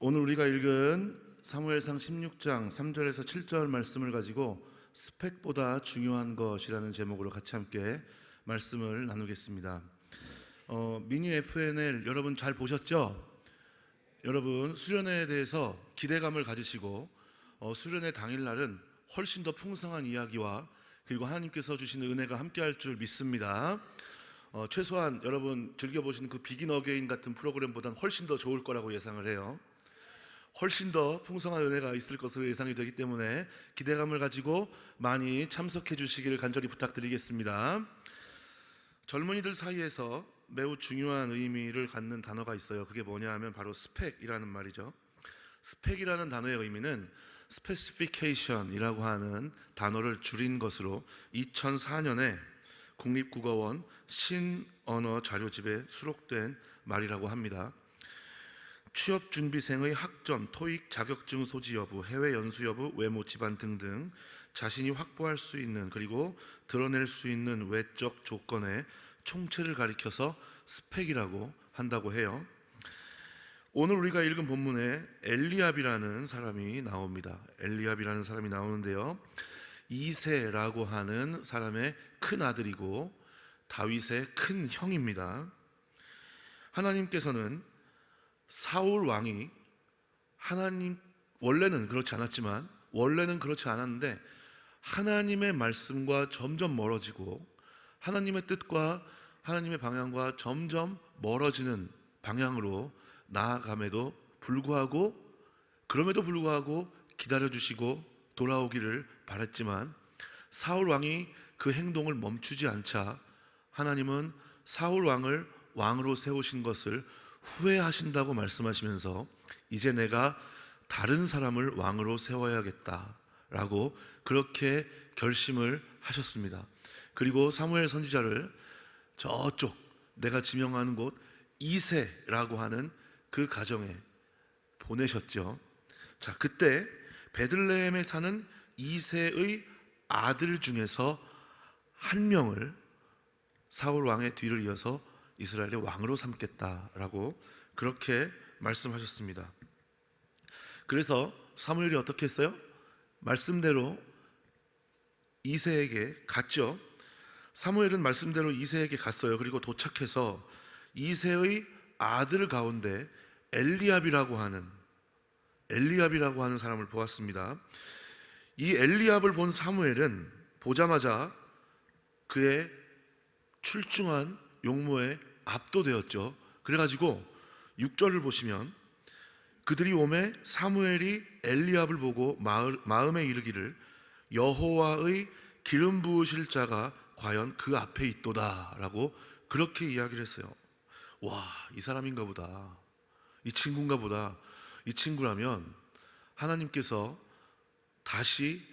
오늘 우리가 읽은 사무엘상 16장 3절에서 7절 말씀을 가지고 스펙보다 중요한 것이라는 제목으로 같이 함께 말씀을 나누겠습니다. 미니 FNL 여러분 잘 보셨죠? 여러분 수련회에 대해서 기대감을 가지시고 수련회 당일날은 훨씬 더 풍성한 이야기와 그리고 하나님께서 주시는 은혜가 함께할 줄 믿습니다. 최소한 여러분 즐겨보시는 그 비긴 어게인 같은 프로그램보다는 훨씬 더 좋을 거라고 예상을 해요. 훨씬 더 풍성한 은혜가 있을 것으로 예상이 되기 때문에 기대감을 가지고 많이 참석해 주시기를 간절히 부탁드리겠습니다. 젊은이들 사이에서 매우 중요한 의미를 갖는 단어가 있어요. 그게 뭐냐 하면 바로 스펙이라는 말이죠. 스펙이라는 단어의 의미는 specification이라고 하는 단어를 줄인 것으로 2004년에 국립국어원 신언어 자료집에 수록된 말이라고 합니다. 취업준비생의 학점, 토익 자격증 소지 여부, 해외 연수 여부, 외모 집안 등등 자신이 확보할 수 있는 그리고 드러낼 수 있는 외적 조건의 총체를 가리켜서 스펙이라고 한다고 해요. 오늘 우리가 읽은 본문에 엘리압이라는 사람이 나옵니다. 엘리압이라는 사람이 나오는데요, 이새라고 하는 사람의 큰 아들이고 다윗의 큰 형입니다. 하나님께서는 사울 왕이 원래는 그렇지 않았는데 하나님의 말씀과 점점 멀어지고 하나님의 뜻과 하나님의 방향과 점점 멀어지는 방향으로 나아감에도 불구하고 기다려주시고 돌아오기를 바랐지만 사울 왕이 그 행동을 멈추지 않자 하나님은 사울 왕을 왕으로 세우신 것을 후회하신다고 말씀하시면서 이제 내가 다른 사람을 왕으로 세워야겠다라고 그렇게 결심을 하셨습니다. 그리고 사무엘 선지자를 저쪽 내가 지명하는 곳 이새라고 하는 그 가정에 보내셨죠. 자, 그때 베들레헴에 사는 이새의 아들 중에서 한 명을 사울 왕의 뒤를 이어서 이스라엘의 왕으로 삼겠다라고 그렇게 말씀하셨습니다. 그래서 사무엘이 어떻게 했어요? 말씀대로 이새에게 갔죠. 사무엘은 말씀대로 이새에게 갔어요. 그리고 도착해서 이새의 아들 가운데 엘리압이라고 하는 사람을 보았습니다. 이 엘리압을 본 사무엘은 보자마자 그의 출중한 용모에 압도되었죠. 그래가지고 6절을 보시면 그들이 오매 사무엘이 엘리압을 보고 마음에 이르기를 여호와의 기름 부으실 자가 과연 그 앞에 있도다 라고 그렇게 이야기를 했어요. 와, 이 사람인가 보다, 이 친구인가 보다, 이 친구라면 하나님께서 다시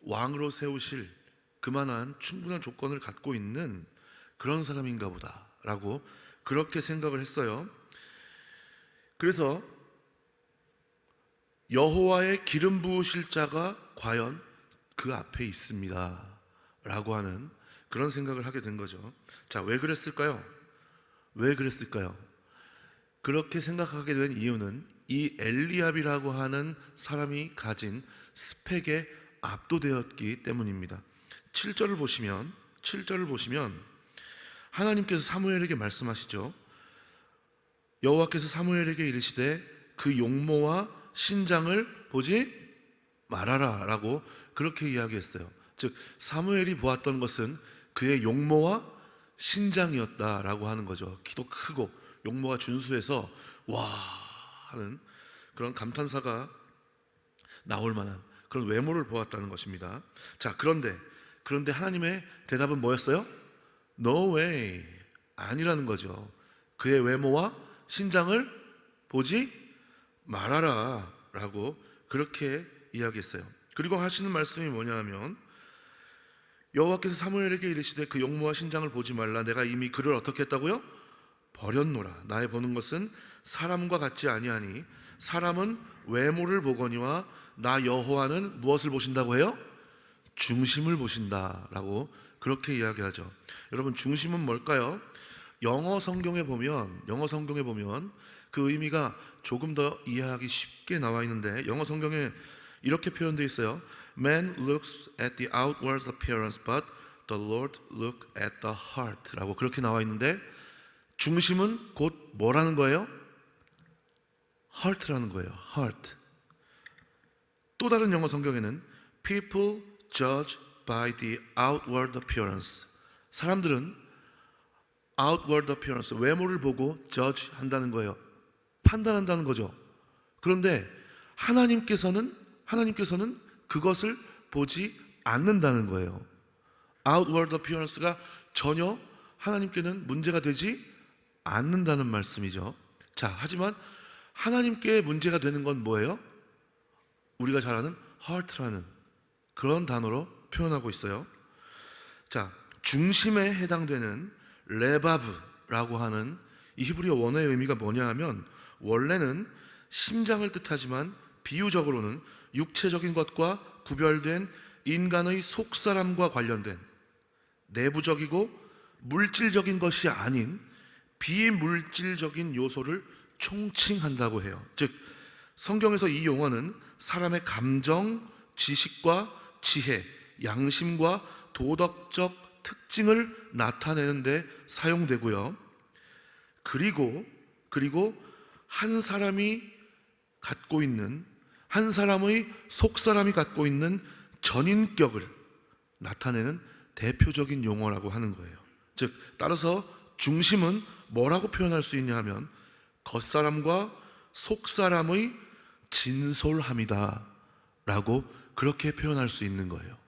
왕으로 세우실 그만한 충분한 조건을 갖고 있는 그런 사람인가 보다 라고 그렇게 생각을 했어요. 그래서 여호와의 기름 부으실 자가 과연 그 앞에 있습니다 라고 하는 그런 생각을 하게 된 거죠. 자, 왜 그랬을까요? 그렇게 생각하게 된 이유는 이 엘리압이라고 하는 사람이 가진 스펙에 압도되었기 때문입니다. 7절을 보시면 하나님께서 사무엘에게 말씀하시죠. 여호와께서 사무엘에게 이르시되 그 용모와 신장을 보지 말아라 라고 그렇게 이야기했어요. 즉 사무엘이 보았던 것은 그의 용모와 신장이었다라고 하는 거죠. 키도 크고 용모가 준수해서 와 하는 그런 감탄사가 나올 만한 그런 외모를 보았다는 것입니다. 자, 그런데 하나님의 대답은 뭐였어요? No way, 아니라는 거죠. 그의 외모와 신장을 보지 말아라 라고 그렇게 이야기했어요. 그리고 하시는 말씀이 뭐냐 하면 여호와께서 사무엘에게 이르시되 그 용모와 신장을 보지 말라. 내가 이미 그를 어떻게 했다고요? 버렸노라. 나의 보는 것은 사람과 같지 아니하니 사람은 외모를 보거니와 나 여호와는 무엇을 보신다고 해요? 중심을 보신다라고 그렇게 이야기하죠. 여러분, 중심은 뭘까요? 영어 성경에 보면 그 의미가 조금 더 이해하기 쉽게 나와 있는데 영어 성경에 이렇게 표현되어 있어요. Man looks at the outward appearance, but the Lord look at the heart 라고 그렇게 나와 있는데 중심은 곧 뭐라는 거예요? heart라는 거예요. heart. 또 다른 영어 성경에는 People judge by the outward appearance. 사람들은 outward appearance, 외모를 보고 judge 한다는 거예요. 판단한다는 거죠. 그런데 하나님께서는 그것을 보지 않는다는 거예요. outward appearance가 전혀 하나님께는 문제가 되지 않는다는 말씀이죠. 자, 하지만 하나님께 문제가 되는 건 뭐예요? 우리가 잘 아는 heart라는 그런 단어로 표현하고 있어요. 자, 중심에 해당되는 레바브라고 하는 이 히브리어 원어의 의미가 뭐냐 하면 원래는 심장을 뜻하지만 비유적으로는 육체적인 것과 구별된 인간의 속사람과 관련된 내부적이고 물질적인 것이 아닌 비물질적인 요소를 총칭한다고 해요. 즉 성경에서 이 용어는 사람의 감정, 지식과 지혜, 양심과 도덕적 특징을 나타내는 데 사용되고요. 그리고 한 사람의 속사람이 갖고 있는 전인격을 나타내는 대표적인 용어라고 하는 거예요. 즉 따라서 중심은 뭐라고 표현할 수 있냐 하면 겉사람과 속사람의 진솔함이다 라고 그렇게 표현할 수 있는 거예요.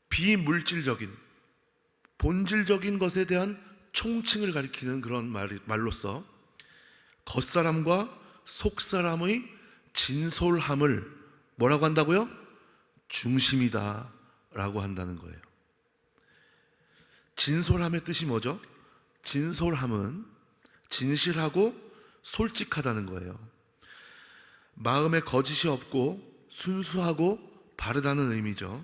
비물질적인 본질적인 것에 대한 총칭을 가리키는 그런 말로서 겉사람과 속사람의 진솔함을 뭐라고 한다고요? 중심이다 라고 한다는 거예요. 진솔함의 뜻이 뭐죠? 진솔함은 진실하고 솔직하다는 거예요. 마음에 거짓이 없고 순수하고 바르다는 의미죠.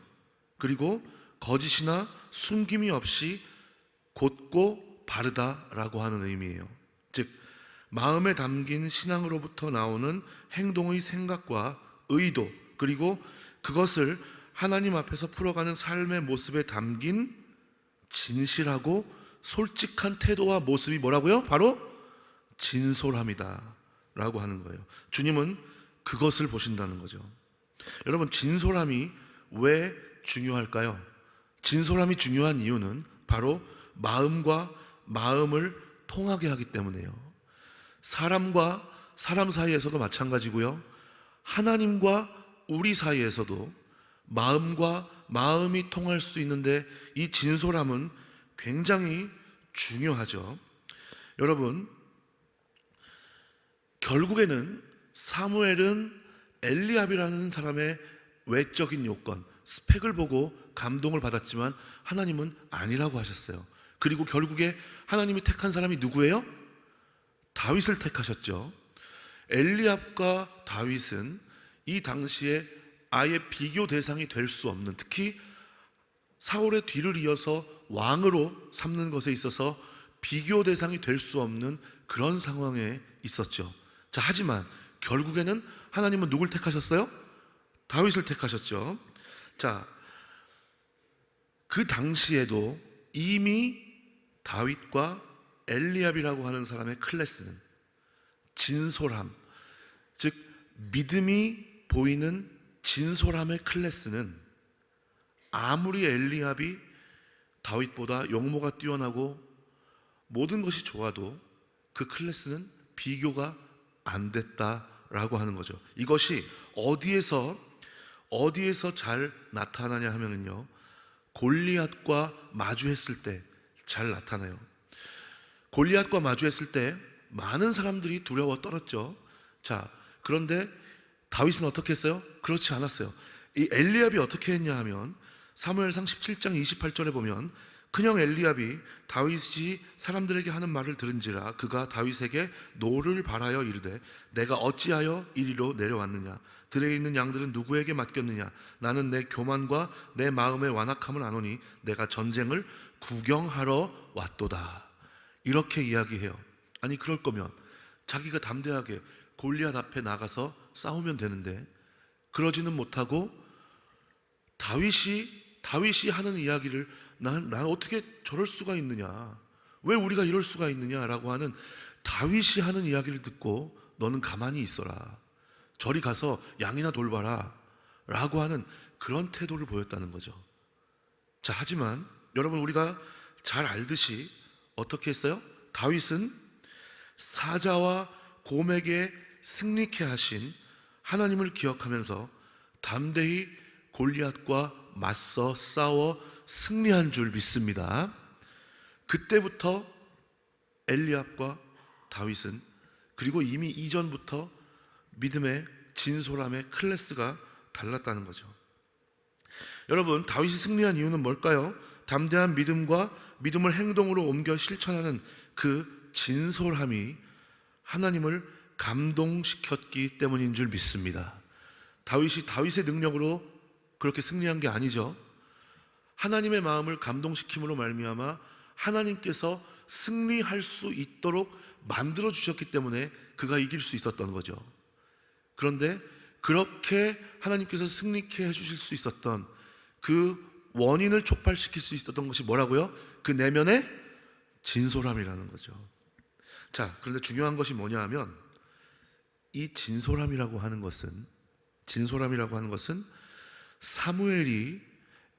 그리고 거짓이나 숨김이 없이 곧고 바르다라고 하는 의미예요. 즉 마음에 담긴 신앙으로부터 나오는 행동의 생각과 의도 그리고 그것을 하나님 앞에서 풀어가는 삶의 모습에 담긴 진실하고 솔직한 태도와 모습이 뭐라고요? 바로 진솔함이다 라고 하는 거예요. 주님은 그것을 보신다는 거죠. 여러분 진솔함이 왜 중요할까요? 진솔함이 중요한 이유는 바로 마음과 마음을 통하게 하기 때문에요. 사람과 사람 사이에서도 마찬가지고요. 하나님과 우리 사이에서도 마음과 마음이 통할 수 있는데 이 진솔함은 굉장히 중요하죠. 여러분 결국에는 사무엘은 엘리압이라는 사람의 외적인 요건, 스펙을 보고 감동을 받았지만 하나님은 아니라고 하셨어요. 그리고 결국에 하나님이 택한 사람이 누구예요? 다윗을 택하셨죠. 엘리압과 다윗은 이 당시에 아예 비교 대상이 될 수 없는, 특히 사울의 뒤를 이어서 왕으로 삼는 것에 있어서 비교 대상이 될 수 없는 그런 상황에 있었죠. 자, 하지만 결국에는 하나님은 누굴 택하셨어요? 다윗을 택하셨죠. 자, 그 당시에도 이미 다윗과 엘리압이라고 하는 사람의 클래스는 진솔함, 즉 믿음이 보이는 진솔함의 클래스는 아무리 엘리압이 다윗보다 용모가 뛰어나고 모든 것이 좋아도 그 클래스는 비교가 안 됐다라고 하는 거죠. 이것이 어디에서 잘 나타나냐 하면은요, 골리앗과 마주했을 때 잘 나타나요. 골리앗과 마주했을 때 많은 사람들이 두려워 떨었죠. 자, 그런데 다윗은 어떻게 했어요? 그렇지 않았어요. 이 엘리압이 어떻게 했냐 하면 사무엘상 17장 28절에 보면 그냥 엘리압이 다윗이 사람들에게 하는 말을 들은지라 그가 다윗에게 노를 바라여 이르되 내가 어찌하여 이리로 내려왔느냐 들에 있는 양들은 누구에게 맡겼느냐 나는 내 교만과 내 마음의 완악함을 아노니 내가 전쟁을 구경하러 왔도다 이렇게 이야기해요. 아니 그럴 거면 자기가 담대하게 골리앗 앞에 나가서 싸우면 되는데 그러지는 못하고 다윗이 하는 이야기를 난 어떻게 저럴 수가 있느냐, 왜 우리가 이럴 수가 있느냐라고 하는 다윗이 하는 이야기를 듣고 너는 가만히 있어라, 저리 가서 양이나 돌봐라 라고 하는 그런 태도를 보였다는 거죠. 자, 하지만 여러분 우리가 잘 알듯이 어떻게 했어요? 다윗은 사자와 곰에게 승리케 하신 하나님을 기억하면서 담대히 골리앗과 맞서 싸워 승리한 줄 믿습니다. 그때부터 엘리압과 다윗은, 그리고 이미 이전부터 믿음의 진솔함의 클래스가 달랐다는 거죠. 여러분, 다윗이 승리한 이유는 뭘까요? 담대한 믿음과 믿음을 행동으로 옮겨 실천하는 그 진솔함이 하나님을 감동시켰기 때문인 줄 믿습니다. 다윗이 다윗의 능력으로 그렇게 승리한 게 아니죠. 하나님의 마음을 감동시킴으로 말미암아 하나님께서 승리할 수 있도록 만들어 주셨기 때문에 그가 이길 수 있었던 거죠. 그런데 그렇게 하나님께서 승리케 해주실 수 있었던 그 원인을 촉발시킬 수 있었던 것이 뭐라고요? 그 내면의 진솔함이라는 거죠. 자, 그런데 중요한 것이 뭐냐 하면 이 진솔함이라고 하는 것은 사무엘이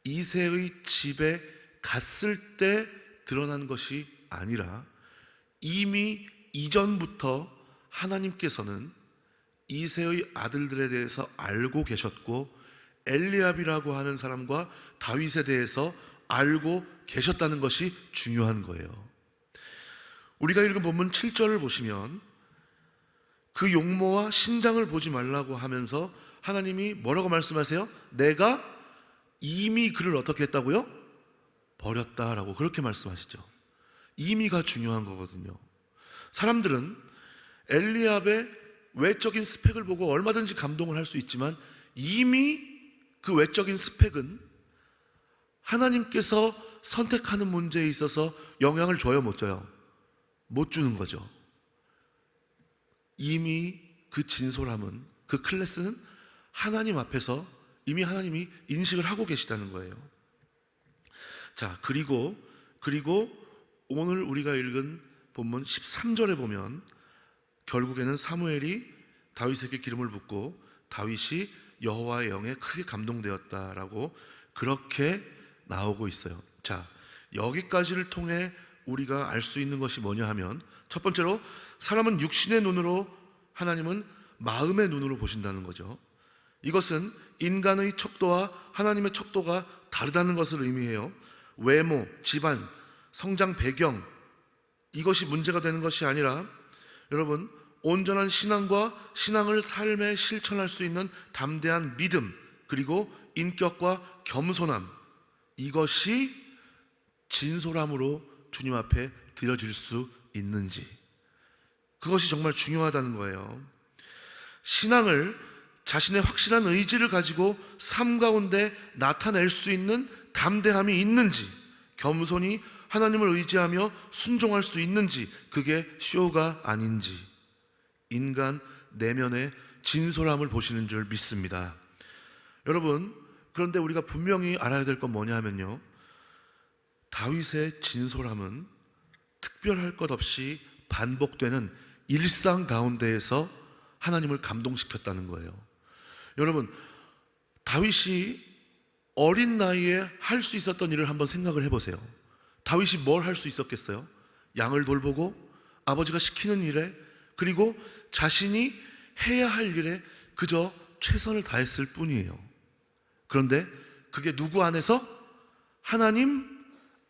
이새의 집에 갔을 때 드러난 것이 아니라 이미 이전부터 하나님께서는 이새의 아들들에 대해서 알고 계셨고 엘리압이라고 하는 사람과 다윗에 대해서 알고 계셨다는 것이 중요한 거예요. 우리가 읽은 본문 7절을 보시면 그 용모와 신장을 보지 말라고 하면서 하나님이 뭐라고 말씀하세요? 내가 이미 그를 어떻게 했다고요? 버렸다라고 그렇게 말씀하시죠. 이미가 중요한 거거든요. 사람들은 엘리압의 외적인 스펙을 보고 얼마든지 감동을 할 수 있지만 이미 그 외적인 스펙은 하나님께서 선택하는 문제에 있어서 영향을 줘요, 못 줘요? 못 주는 거죠. 이미 그 진솔함은, 그 클래스는 하나님 앞에서 이미 하나님이 인식을 하고 계시다는 거예요. 자, 그리고 오늘 우리가 읽은 본문 13절에 보면 결국에는 사무엘이 다윗에게 기름을 붓고 다윗이 여호와의 영에 크게 감동되었다라고 그렇게 나오고 있어요. 자, 여기까지를 통해 우리가 알 수 있는 것이 뭐냐 하면 첫 번째로 사람은 육신의 눈으로, 하나님은 마음의 눈으로 보신다는 거죠. 이것은 인간의 척도와 하나님의 척도가 다르다는 것을 의미해요. 외모, 집안, 성장 배경, 이것이 문제가 되는 것이 아니라 여러분, 온전한 신앙과 신앙을 삶에 실천할 수 있는 담대한 믿음, 그리고 인격과 겸손함, 이것이 진솔함으로 주님 앞에 드려질 수 있는지, 그것이 정말 중요하다는 거예요. 신앙을 자신의 확실한 의지를 가지고 삶 가운데 나타낼 수 있는 담대함이 있는지, 겸손히 하나님을 의지하며 순종할 수 있는지, 그게 쇼가 아닌지, 인간 내면의 진솔함을 보시는 줄 믿습니다. 여러분, 그런데 우리가 분명히 알아야 될 건 뭐냐 하면요, 다윗의 진솔함은 특별할 것 없이 반복되는 일상 가운데에서 하나님을 감동시켰다는 거예요. 여러분, 다윗이 어린 나이에 할 수 있었던 일을 한번 생각을 해보세요. 다윗이 뭘 할 수 있었겠어요? 양을 돌보고 아버지가 시키는 일에, 그리고 자신이 해야 할 일에 그저 최선을 다했을 뿐이에요. 그런데 그게 누구 안에서? 하나님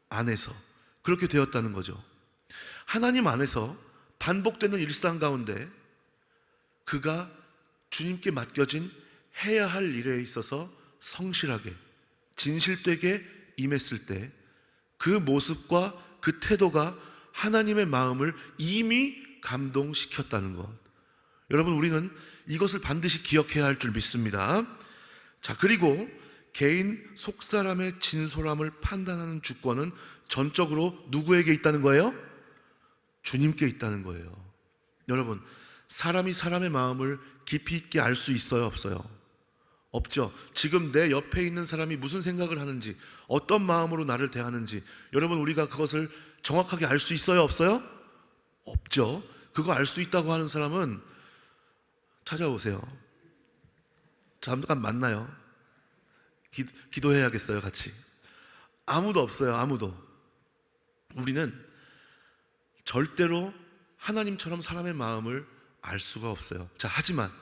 안에서 그렇게 되었다는 거죠. 하나님 안에서 반복되는 일상 가운데 그가 주님께 맡겨진 해야 할 일에 있어서 성실하게 진실되게 임했을 때 그 모습과 그 태도가 하나님의 마음을 이미 감동시켰다는 것, 여러분, 우리는 이것을 반드시 기억해야 할 줄 믿습니다. 자, 그리고 개인 속사람의 진솔함을 판단하는 주권은 전적으로 누구에게 있다는 거예요? 주님께 있다는 거예요. 여러분, 사람이 사람의 마음을 깊이 있게 알 수 있어요, 없어요? 없죠. 지금 내 옆에 있는 사람이 무슨 생각을 하는지, 어떤 마음으로 나를 대하는지, 여러분, 우리가 그것을 정확하게 알 수 있어요, 없어요? 없죠. 그거 알 수 있다고 하는 사람은 찾아오세요. 잠깐 만나요. 기도해야겠어요, 같이. 아무도 없어요, 아무도. 우리는 절대로 하나님처럼 사람의 마음을 알 수가 없어요. 자, 하지만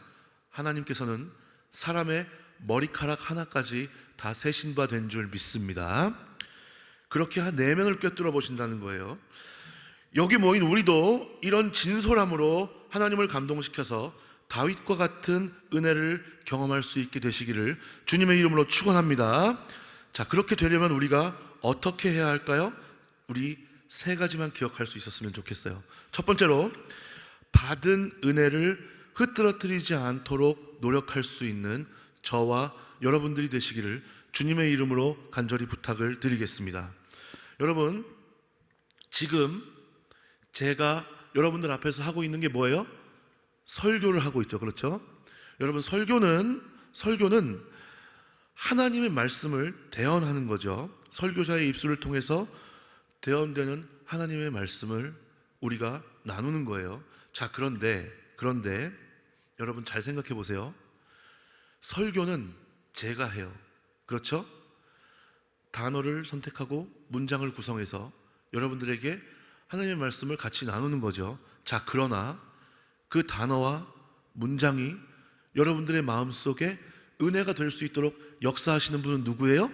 하나님께서는 사람의 머리카락 하나까지 다 세신 바 된 줄 믿습니다. 그렇게 한 내면을 꿰뚫어 보신다는 거예요. 여기 모인 우리도 이런 진솔함으로 하나님을 감동시켜서 다윗과 같은 은혜를 경험할 수 있게 되시기를 주님의 이름으로 축원합니다. 자, 그렇게 되려면 우리가 어떻게 해야 할까요? 우리 세 가지만 기억할 수 있었으면 좋겠어요. 첫 번째로, 받은 은혜를 흐트러뜨리지 않도록 노력할 수 있는 저와 여러분들이 되시기를 주님의 이름으로 간절히 부탁을 드리겠습니다. 여러분, 지금 제가 여러분들 앞에서 하고 있는 게 뭐예요? 설교를 하고 있죠. 그렇죠? 여러분, 설교는 하나님의 말씀을 대언하는 거죠. 설교자의 입술을 통해서 대언되는 하나님의 말씀을 우리가 나누는 거예요. 자, 그런데 여러분 잘 생각해 보세요. 설교는 제가 해요. 그렇죠? 단어를 선택하고 문장을 구성해서 여러분들에게 하나님의 말씀을 같이 나누는 거죠. 자, 그러나 그 단어와 문장이 여러분들의 마음속에 은혜가 될 수 있도록 역사하시는 분은 누구예요?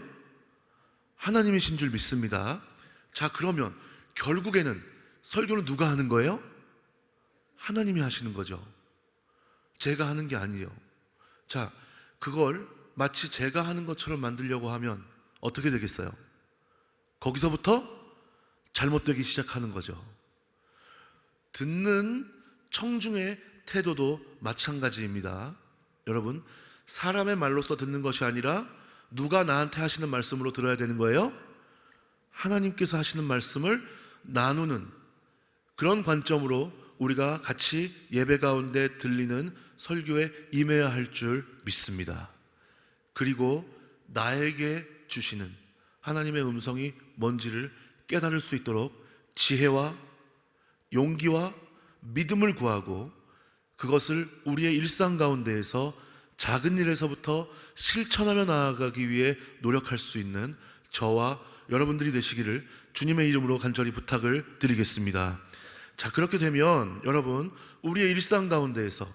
하나님이신 줄 믿습니다. 자, 그러면 결국에는 설교는 누가 하는 거예요? 하나님이 하시는 거죠. 제가 하는 게 아니에요. 자, 그걸 마치 제가 하는 것처럼 만들려고 하면 어떻게 되겠어요? 거기서부터 잘못되기 시작하는 거죠. 듣는 청중의 태도도 마찬가지입니다. 여러분, 사람의 말로써 듣는 것이 아니라 누가 나한테 하시는 말씀으로 들어야 되는 거예요? 하나님께서 하시는 말씀을 나누는 그런 관점으로 우리가 같이 예배 가운데 들리는 설교에 임해야 할 줄 믿습니다. 그리고 나에게 주시는 하나님의 음성이 뭔지를 깨달을 수 있도록 지혜와 용기와 믿음을 구하고 그것을 우리의 일상 가운데에서 작은 일에서부터 실천하며 나아가기 위해 노력할 수 있는 저와 여러분들이 되시기를 주님의 이름으로 간절히 부탁을 드리겠습니다. 자, 그렇게 되면 여러분, 우리의 일상 가운데에서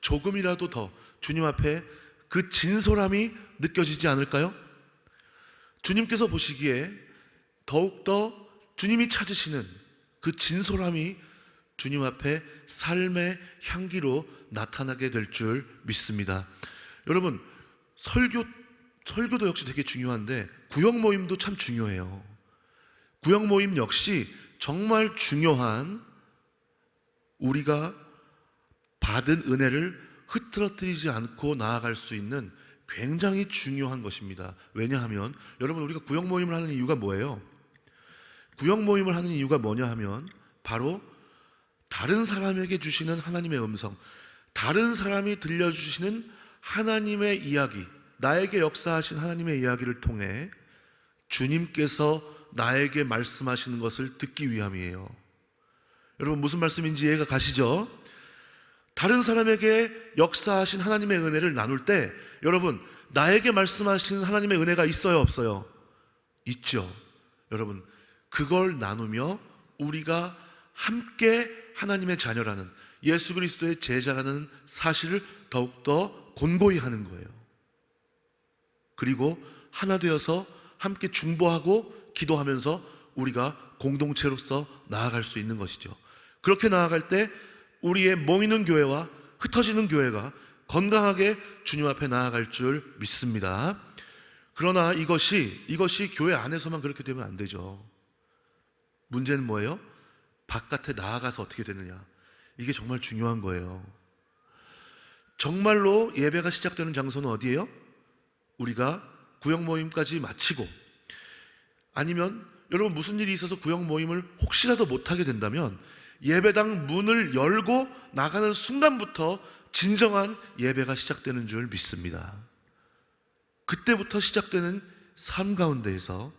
조금이라도 더 주님 앞에 그 진솔함이 느껴지지 않을까요? 주님께서 보시기에 더욱더 주님이 찾으시는 그 진솔함이 주님 앞에 삶의 향기로 나타나게 될 줄 믿습니다. 여러분, 설교도 역시 되게 중요한데 구역 모임도 참 중요해요. 구역 모임 역시 정말 중요한, 우리가 받은 은혜를 흐트러뜨리지 않고 나아갈 수 있는 굉장히 중요한 것입니다. 왜냐하면 여러분, 우리가 구역 모임을 하는 이유가 뭐예요? 구역 모임을 하는 이유가 뭐냐 하면 바로 다른 사람에게 주시는 하나님의 음성, 다른 사람이 들려주시는 하나님의 이야기, 나에게 역사하신 하나님의 이야기를 통해 주님께서 나에게 말씀하시는 것을 듣기 위함이에요. 여러분, 무슨 말씀인지 이해가 가시죠? 다른 사람에게 역사하신 하나님의 은혜를 나눌 때 여러분, 나에게 말씀하시는 하나님의 은혜가 있어요, 없어요? 있죠. 여러분, 그걸 나누며 우리가 함께 하나님의 자녀라는, 예수 그리스도의 제자라는 사실을 더욱더 곤고히 하는 거예요. 그리고 하나 되어서 함께 중보하고 기도하면서 우리가 공동체로서 나아갈 수 있는 것이죠. 그렇게 나아갈 때 우리의 모이는 교회와 흩어지는 교회가 건강하게 주님 앞에 나아갈 줄 믿습니다. 그러나 이것이 교회 안에서만 그렇게 되면 안 되죠. 문제는 뭐예요? 바깥에 나아가서 어떻게 되느냐. 이게 정말 중요한 거예요. 정말로 예배가 시작되는 장소는 어디예요? 우리가 구역 모임까지 마치고, 아니면 여러분 무슨 일이 있어서 구역 모임을 혹시라도 못하게 된다면 예배당 문을 열고 나가는 순간부터 진정한 예배가 시작되는 줄 믿습니다. 그때부터 시작되는 삶 가운데에서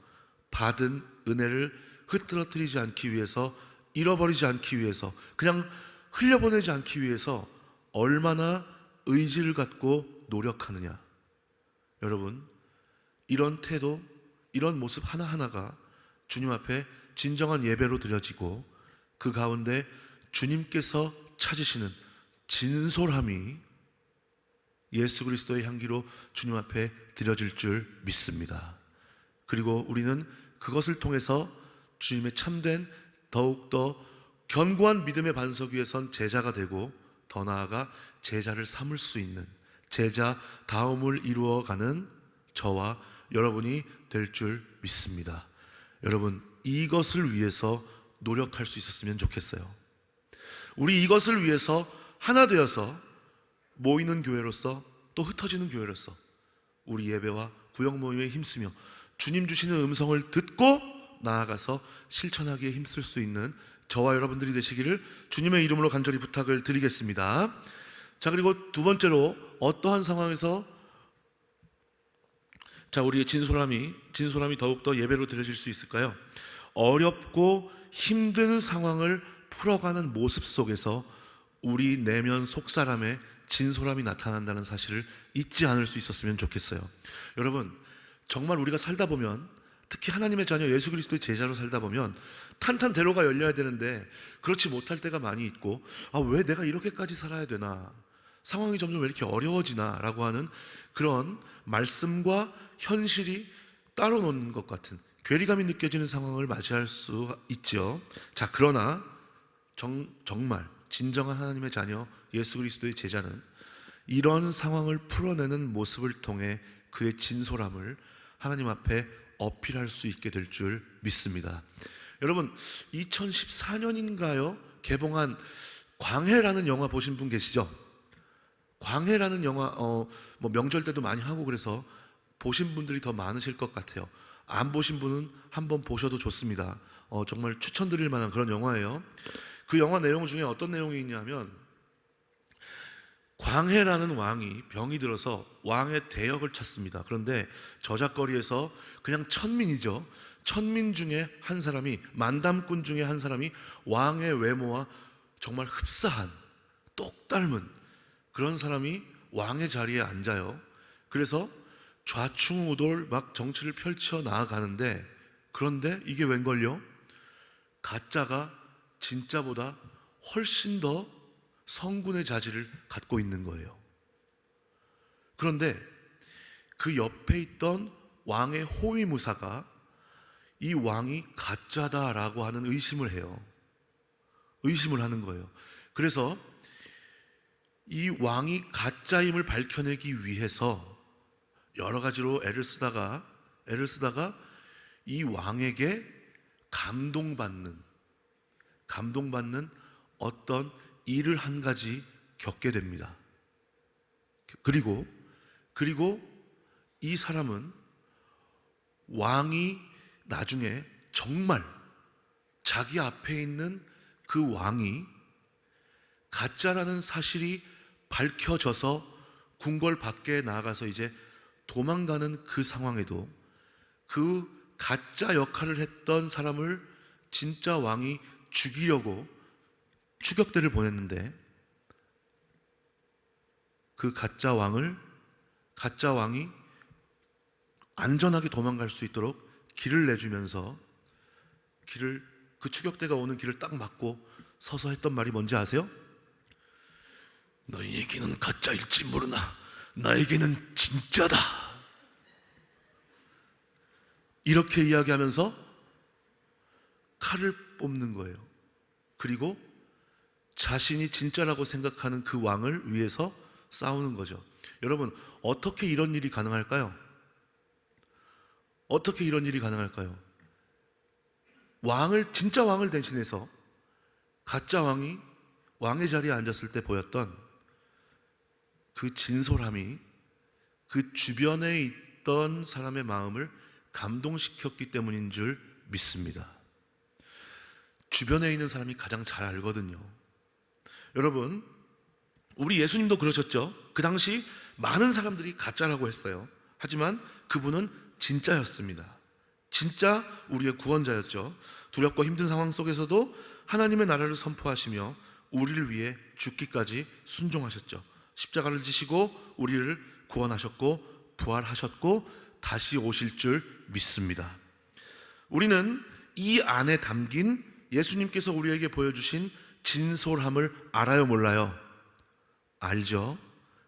받은 은혜를 흐트러뜨리지 않기 위해서, 잃어버리지 않기 위해서, 그냥 흘려보내지 않기 위해서 얼마나 의지를 갖고 노력하느냐. 여러분, 이런 태도, 이런 모습 하나하나가 주님 앞에 진정한 예배로 드려지고 그 가운데 주님께서 찾으시는 진솔함이 예수 그리스도의 향기로 주님 앞에 드려질 줄 믿습니다. 그리고 우리는 그것을 통해서 주님의 참된 더욱더 견고한 믿음의 반석 위에 선 제자가 되고 더 나아가 제자를 삼을 수 있는 제자 다움을 이루어가는 저와 여러분이 될 줄 믿습니다. 여러분, 이것을 위해서 노력할 수 있었으면 좋겠어요. 우리 이것을 위해서 하나 되어서 모이는 교회로서, 또 흩어지는 교회로서 우리 예배와 구역 모임에 힘쓰며 주님 주시는 음성을 듣고 나아가서 실천하기에 힘쓸 수 있는 저와 여러분들이 되시기를 주님의 이름으로 간절히 부탁을 드리겠습니다. 자, 그리고 두 번째로 어떠한 상황에서 우리의 진솔함이 더욱더 예배로 드려질 수 있을까요? 어렵고 힘든 상황을 풀어가는 모습 속에서 우리 내면 속사람의 진솔함이 나타난다는 사실을 잊지 않을 수 있었으면 좋겠어요. 여러분, 정말 우리가 살다 보면, 특히 하나님의 자녀 예수 그리스도의 제자로 살다 보면 탄탄대로가 열려야 되는데 그렇지 못할 때가 많이 있고, 왜 내가 이렇게까지 살아야 되나, 상황이 점점 왜 이렇게 어려워지나 라고 하는 그런 말씀과 현실이 따로 노는 것 같은 괴리감이 느껴지는 상황을 맞이할 수 있죠. 자, 그러나 정말 진정한 하나님의 자녀 예수 그리스도의 제자는 이런 상황을 풀어내는 모습을 통해 그의 진솔함을 하나님 앞에 어필할 수 있게 될 줄 믿습니다. 여러분, 2014년인가요? 개봉한 광해라는 영화 보신 분 계시죠? 광해라는 영화 명절 때도 많이 하고 그래서 보신 분들이 더 많으실 것 같아요. 안 보신 분은 한번 보셔도 좋습니다. 정말 추천드릴 만한 그런 영화예요. 그 영화 내용 중에 어떤 내용이 있냐면, 광해라는 왕이 병이 들어서 왕의 대역을 찾습니다. 그런데 저작거리에서 그냥 천민이죠. 천민 중에 한 사람이, 만담꾼 중에 한 사람이 왕의 외모와 정말 흡사한, 똑 닮은 그런 사람이 왕의 자리에 앉아요. 그래서 좌충우돌 막 정치를 펼쳐 나아가는데, 그런데 이게 웬걸요? 가짜가 진짜보다 훨씬 더 성군의 자질을 갖고 있는 거예요. 그런데 그 옆에 있던 왕의 호위무사가 이 왕이 가짜다라고 하는 의심을 해요. 의심을 하는 거예요. 그래서 이 왕이 가짜임을 밝혀내기 위해서 여러 가지로 애를 쓰다가 이 왕에게 감동받는 어떤 일을 한 가지 겪게 됩니다. 그리고 이 사람은 왕이 나중에 정말 자기 앞에 있는 그 왕이 가짜라는 사실이 밝혀져서 궁궐 밖에 나가서 이제 도망가는 그 상황에도 그 가짜 역할을 했던 사람을 진짜 왕이 죽이려고 추격대를 보냈는데, 그 가짜 왕이 안전하게 도망갈 수 있도록 길을 내주면서 그 추격대가 오는 길을 딱 막고 서서 했던 말이 뭔지 아세요? 너희에게는 가짜일지 모르나 나에게는 진짜다. 이렇게 이야기하면서 칼을 뽑는 거예요. 그리고 자신이 진짜라고 생각하는 그 왕을 위해서 싸우는 거죠. 여러분, 어떻게 이런 일이 가능할까요? 어떻게 이런 일이 가능할까요? 진짜 왕을 대신해서 가짜 왕이 왕의 자리에 앉았을 때 보였던 그 진솔함이 그 주변에 있던 사람의 마음을 감동시켰기 때문인 줄 믿습니다. 주변에 있는 사람이 가장 잘 알거든요. 여러분, 우리 예수님도 그러셨죠. 그 당시 많은 사람들이 가짜라고 했어요. 하지만 그분은 진짜였습니다. 진짜 우리의 구원자였죠. 두렵고 힘든 상황 속에서도 하나님의 나라를 선포하시며 우리를 위해 죽기까지 순종하셨죠. 십자가를 지시고 우리를 구원하셨고 부활하셨고 다시 오실 줄 믿습니다. 우리는 이 안에 담긴 예수님께서 우리에게 보여주신 진솔함을 알아요, 몰라요? 알죠.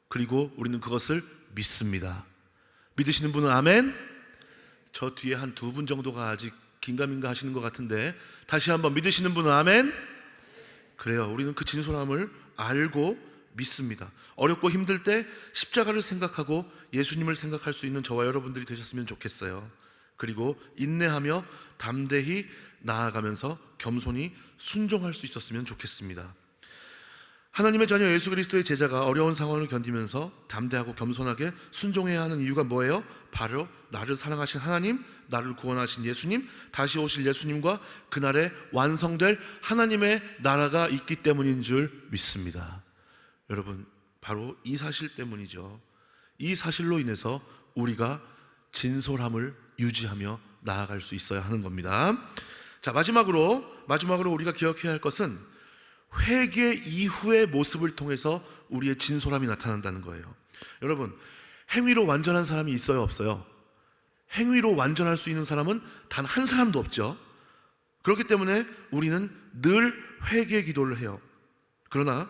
그리고 우리는 그것을 믿습니다. 믿으시는 분은 아멘? 저 뒤에 한 두 분 정도가 아직 긴가민가 하시는 것 같은데 다시 한번 믿으시는 분은 아멘? 그래요. 우리는 그 진솔함을 알고 믿습니다. 어렵고 힘들 때 십자가를 생각하고 예수님을 생각할 수 있는 저와 여러분들이 되셨으면 좋겠어요. 그리고 인내하며 담대히 나아가면서 겸손히 순종할 수 있었으면 좋겠습니다. 하나님의 자녀 예수 그리스도의 제자가 어려운 상황을 견디면서 담대하고 겸손하게 순종해야 하는 이유가 뭐예요? 바로 나를 사랑하신 하나님, 나를 구원하신 예수님, 다시 오실 예수님과 그날에 완성될 하나님의 나라가 있기 때문인 줄 믿습니다. 여러분, 바로 이 사실 때문이죠. 이 사실로 인해서 우리가 진솔함을 유지하며 나아갈 수 있어야 하는 겁니다. 자, 마지막으로 우리가 기억해야 할 것은 회개 이후의 모습을 통해서 우리의 진솔함이 나타난다는 거예요. 여러분, 행위로 완전한 사람이 있어요, 없어요? 행위로 완전할 수 있는 사람은 단 한 사람도 없죠. 그렇기 때문에 우리는 늘 회개 기도를 해요. 그러나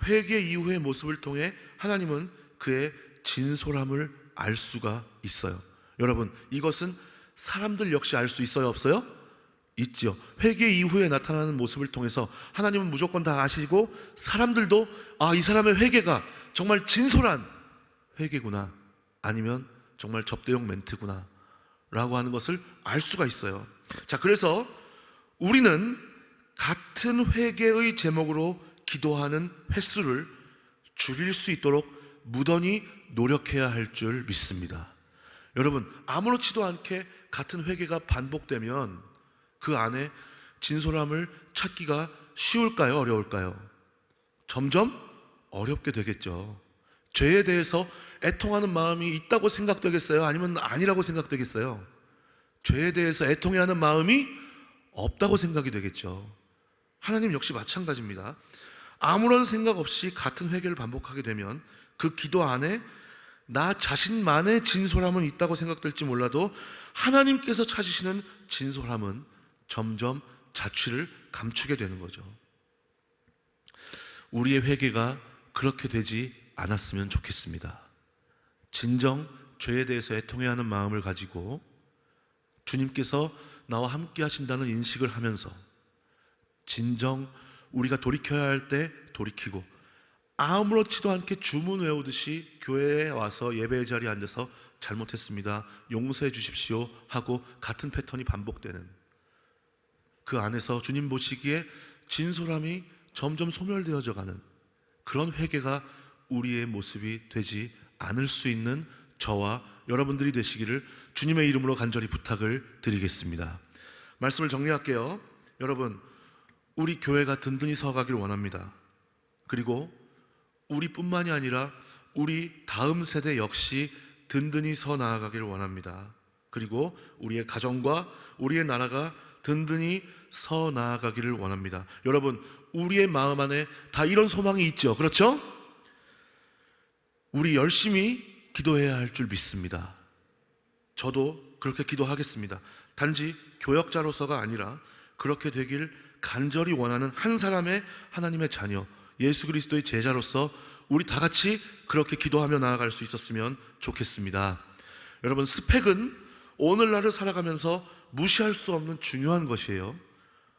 회개 이후의 모습을 통해 하나님은 그의 진솔함을 알 수가 있어요. 여러분, 이것은 사람들 역시 알 수 있어요, 없어요? 있죠. 회개 이후에 나타나는 모습을 통해서 하나님은 무조건 다 아시고 사람들도 이 사람의 회개가 정말 진솔한 회개구나, 아니면 정말 접대용 멘트구나 라고 하는 것을 알 수가 있어요. 자, 그래서 우리는 같은 회개의 제목으로 기도하는 횟수를 줄일 수 있도록 무던히 노력해야 할 줄 믿습니다. 여러분, 아무렇지도 않게 같은 회개가 반복되면 그 안에 진솔함을 찾기가 쉬울까요? 어려울까요? 점점 어렵게 되겠죠. 죄에 대해서 애통하는 마음이 있다고 생각되겠어요? 아니면 아니라고 생각되겠어요? 죄에 대해서 애통해야 하는 마음이 없다고 생각이 되겠죠. 하나님 역시 마찬가지입니다. 아무런 생각 없이 같은 회개를 반복하게 되면 그 기도 안에 나 자신만의 진솔함은 있다고 생각될지 몰라도 하나님께서 찾으시는 진솔함은 점점 자취를 감추게 되는 거죠. 우리의 회개가 그렇게 되지 않았으면 좋겠습니다. 진정 죄에 대해서 애통해야 하는 마음을 가지고 주님께서 나와 함께 하신다는 인식을 하면서 진정 우리가 돌이켜야 할 때 돌이키고 아무렇지도 않게 주문 외우듯이 교회에 와서 예배의 자리에 앉아서 잘못했습니다, 용서해 주십시오 하고 같은 패턴이 반복되는, 그 안에서 주님 보시기에 진솔함이 점점 소멸되어져 가는 그런 회개가 우리의 모습이 되지 않을 수 있는 저와 여러분들이 되시기를 주님의 이름으로 간절히 부탁을 드리겠습니다. 말씀을 정리할게요. 여러분, 우리 교회가 든든히 서가기를 원합니다. 그리고 우리뿐만이 아니라 우리 다음 세대 역시 든든히 서 나아가기를 원합니다. 그리고 우리의 가정과 우리의 나라가 든든히 서 나아가기를 원합니다. 여러분, 우리의 마음 안에 다 이런 소망이 있죠. 그렇죠? 우리 열심히 기도해야 할 줄 믿습니다. 저도 그렇게 기도하겠습니다. 단지 교역자로서가 아니라 그렇게 되길 간절히 원하는 한 사람의 하나님의 자녀, 예수 그리스도의 제자로서 우리 다 같이 그렇게 기도하며 나아갈 수 있었으면 좋겠습니다. 여러분, 스펙은 오늘날을 살아가면서 무시할 수 없는 중요한 것이에요.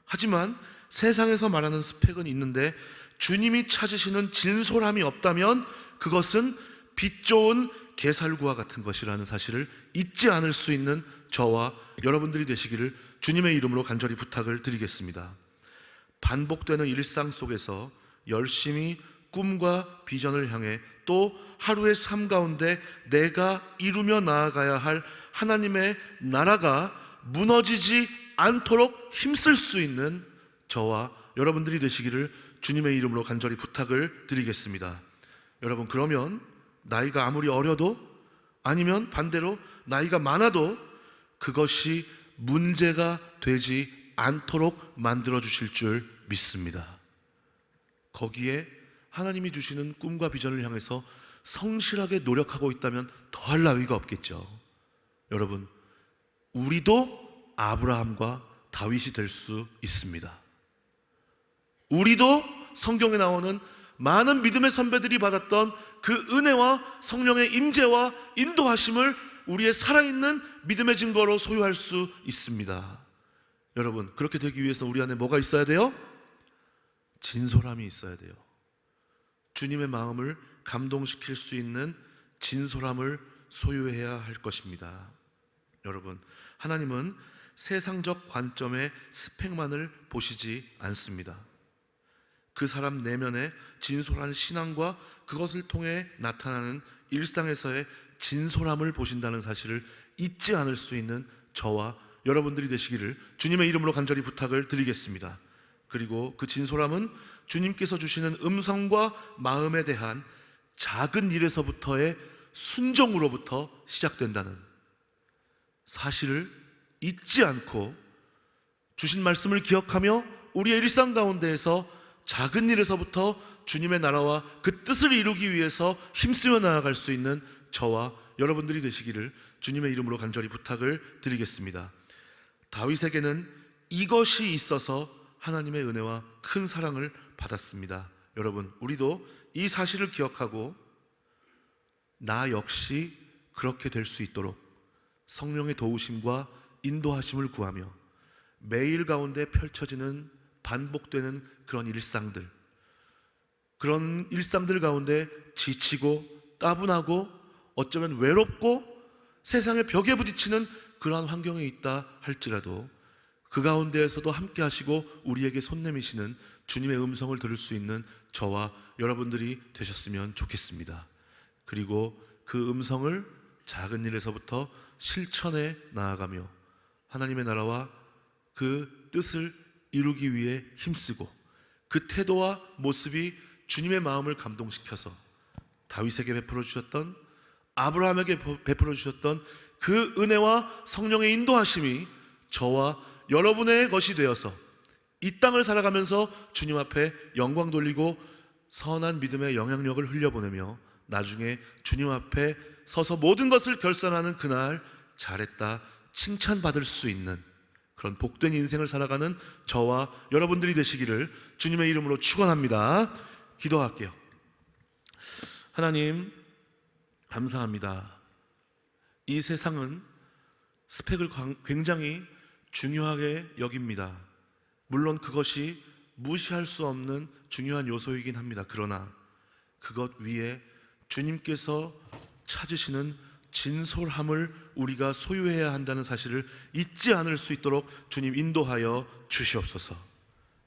하지만 세상에서 말하는 스펙은 있는데 주님이 찾으시는 진솔함이 없다면 그것은 빛 좋은 게살구와 같은 것이라는 사실을 잊지 않을 수 있는 저와 여러분들이 되시기를 주님의 이름으로 간절히 부탁을 드리겠습니다. 반복되는 일상 속에서 열심히 꿈과 비전을 향해 또 하루의 삶 가운데 내가 이루며 나아가야 할 하나님의 나라가 무너지지 않도록 힘쓸 수 있는 저와 여러분들이 되시기를 주님의 이름으로 간절히 부탁을 드리겠습니다. 여러분, 그러면 나이가 아무리 어려도, 아니면 반대로 나이가 많아도 그것이 문제가 되지 않도록 만들어 주실 줄 믿습니다. 거기에 하나님이 주시는 꿈과 비전을 향해서 성실하게 노력하고 있다면 더할 나위가 없겠죠. 여러분, 우리도 아브라함과 다윗이 될 수 있습니다. 우리도 성경에 나오는 많은 믿음의 선배들이 받았던 그 은혜와 성령의 임재와 인도하심을 우리의 살아있는 믿음의 증거로 소유할 수 있습니다. 여러분, 그렇게 되기 위해서 우리 안에 뭐가 있어야 돼요? 진솔함이 있어야 돼요. 주님의 마음을 감동시킬 수 있는 진솔함을 소유해야 할 것입니다. 여러분, 하나님은 세상적 관점의 스펙만을 보시지 않습니다. 그 사람 내면의 진솔한 신앙과 그것을 통해 나타나는 일상에서의 진솔함을 보신다는 사실을 잊지 않을 수 있는 저와 여러분들이 되시기를 주님의 이름으로 간절히 부탁을 드리겠습니다. 그리고 그 진솔함은 주님께서 주시는 음성과 마음에 대한 작은 일에서부터의 순종으로부터 시작된다는 사실을 잊지 않고 주신 말씀을 기억하며 우리의 일상 가운데에서 작은 일에서부터 주님의 나라와 그 뜻을 이루기 위해서 힘쓰며 나아갈 수 있는 저와 여러분들이 되시기를 주님의 이름으로 간절히 부탁을 드리겠습니다. 다윗에게는 이것이 있어서 하나님의 은혜와 큰 사랑을 받았습니다. 여러분, 우리도 이 사실을 기억하고 나 역시 그렇게 될 수 있도록 성령의 도우심과 인도하심을 구하며 매일 가운데 펼쳐지는 반복되는 그런 일상들 가운데 지치고 따분하고 어쩌면 외롭고 세상의 벽에 부딪히는 그러한 환경에 있다 할지라도 그 가운데에서도 함께 하시고 우리에게 손 내미시는 주님의 음성을 들을 수 있는 저와 여러분들이 되셨으면 좋겠습니다. 그리고 그 음성을 작은 일에서부터 실천해 나아가며 하나님의 나라와 그 뜻을 이루기 위해 힘쓰고 그 태도와 모습이 주님의 마음을 감동시켜서 다윗에게 베풀어 주셨던, 아브라함에게 베풀어 주셨던 그 은혜와 성령의 인도하심이 저와 여러분의 것이 되어서 이 땅을 살아가면서 주님 앞에 영광 돌리고 선한 믿음의 영향력을 흘려보내며 나중에 주님 앞에 서서 모든 것을 결산하는 그날 잘했다 칭찬받을 수 있는 그런 복된 인생을 살아가는 저와 여러분들이 되시기를 주님의 이름으로 축원합니다. 기도할게요. 하나님, 감사합니다. 이 세상은 스펙을 굉장히 중요하게 여깁니다. 물론 그것이 무시할 수 없는 중요한 요소이긴 합니다. 그러나 그것 위에 주님께서 찾으시는 진솔함을 우리가 소유해야 한다는 사실을 잊지 않을 수 있도록 주님 인도하여 주시옵소서.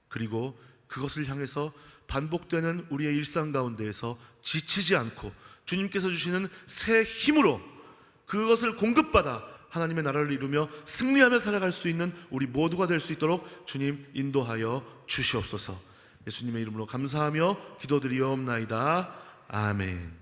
그리고 그것을 향해서 반복되는 우리의 일상 가운데에서 지치지 않고 주님께서 주시는 새 힘으로 그것을 공급받아 하나님의 나라를 이루며 승리하며 살아갈 수 있는 우리 모두가 될 수 있도록 주님 인도하여 주시옵소서. 예수님의 이름으로 감사하며 기도드리옵나이다. 아멘.